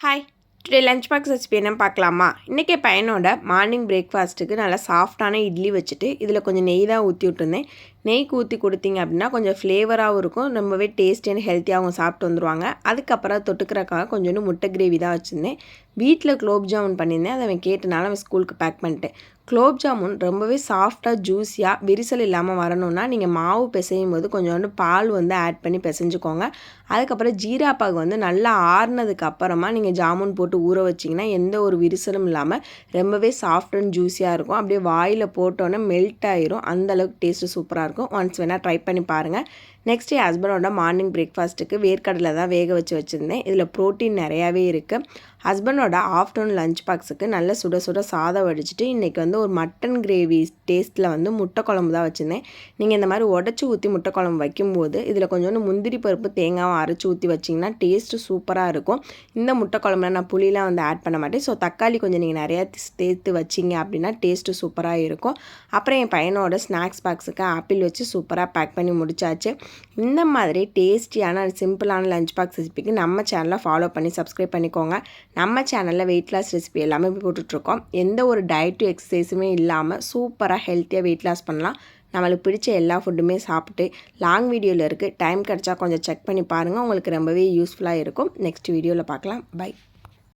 Hi, today lunch box recipe என்ன பார்க்கலாமா? இன்றைக்கி பையனோட மார்னிங் பிரேக்ஃபாஸ்ட்டுக்கு நல்லா சாஃப்டான இட்லி வச்சுட்டு இதில் கொஞ்சம் நெய் தான் ஊற்றி விட்டுருந்தேன். நெய்க்கு ஊற்றி கொடுத்தீங்க அப்படின்னா கொஞ்சம் ஃப்ளேவராகவும் இருக்கும், ரொம்பவே டேஸ்டி அண்ட் ஹெல்த்தியாக அவங்க சாப்பிட்டு வந்துடுவாங்க. அதுக்கப்புறம் தொட்டுக்கிறக்காக கொஞ்சோண்டு முட்டை கிரேவி தான் வச்சுருந்தேன். வீட்டில் குலோப் ஜாமுன் பண்ணியிருந்தேன், அதை அவன் கேட்டனால அவன் ஸ்கூலுக்கு பேக் பண்ணிட்டேன். குலோப் ஜாமுன் ரொம்பவே சாஃப்டாக ஜூஸியாக விரிசல் இல்லாமல் வரணும்னா நீங்கள் மாவு பிசையும் போது கொஞ்சோண்டு பால் ஆட் பண்ணி பிசைஞ்சுக்கோங்க. அதுக்கப்புறம் ஜீரா பாகு நல்லா ஆறுனதுக்கு அப்புறமா நீங்கள் ஜாமுன் போட்டு ஊற வச்சிங்கன்னா எந்த ஒரு விரிசலும் இல்லாமல் ரொம்பவே சாஃப்ட் அண்ட் ஜூஸியாக இருக்கும். அப்படியே வாயில் போட்டோன்னே மெல்ட் ஆயிரும், அந்தளவுக்கு டேஸ்ட்டு சூப்பராக இருக்கும். ஒன்ஸ் வேணால் ட்ரை பண்ணி பாருங்கள். நெக்ஸ்ட் என் ஹஸ்பண்டோட மார்னிங் பிரேக்ஃபாஸ்ட்டுக்கு வேர்க்கடலை தான் வேக வச்சு வச்சுருந்தேன். இதில் ப்ரோட்டீன் நிறையாவே இருக்குது. ஹஸ்பண்டோட ஆஃப்டர்நூன் லஞ்ச் பாக்ஸுக்கு நல்ல சுட சுட சாதம் வடிச்சிட்டு இன்றைக்கி ஒரு மட்டன் கிரேவி டேஸ்ட்டில் முட்டை குழம்பு தான் வச்சுருந்தேன். நீங்கள் இந்த மாதிரி உடச்சி ஊற்றி முட்டை குழம்பு வைக்கும்போது இதில் கொஞ்சோண்டு முந்திரி பருப்பு தேங்காவை அரைச்சி ஊற்றி வச்சிங்கன்னா டேஸ்ட்டு சூப்பராக இருக்கும். இந்த முட்டை குழம்புல நான் புளிலாம் ஆட் பண்ண மாட்டேன். ஸோ தக்காளி கொஞ்சம் நீங்கள் நிறையா சேர்த்து வச்சிங்க அப்படின்னா டேஸ்ட்டு சூப்பராக இருக்கும். அப்புறம் என் பையனோட ஸ்நாக்ஸ் பாக்ஸுக்கு ஆப்பிள் வச்சு சூப்பராக பேக் பண்ணி முடிச்சாச்சு. இந்த மாதிரி டேஸ்டியான சிம்பிளான லஞ்ச் பாக்ஸ் ரெசிபிக்கு நம்ம சேனலை ஃபாலோ பண்ணி சப்ஸ்கிரைப் பண்ணிக்கோங்க. நம்ம சேனலில் வெயிட் லாஸ் ரெசிபி எல்லாமே போட்டுட்ருக்கோம். எந்த ஒரு டயட்டும் எக்ஸசைஸுமே இல்லாமல் சூப்பராக ஹெல்த்தியாக வெயிட் லாஸ் பண்ணலாம். நம்மளுக்கு பிடிச்ச எல்லா ஃபுட்டுமே சாப்பிட்டு லாங் வீடியோவில் இருக்குது, டைம் கிடச்சா கொஞ்சம் செக் பண்ணி பாருங்கள், உங்களுக்கு ரொம்பவே யூஸ்ஃபுல்லாக இருக்கும். நெக்ஸ்ட் வீடியோவில் பார்க்கலாம். பை.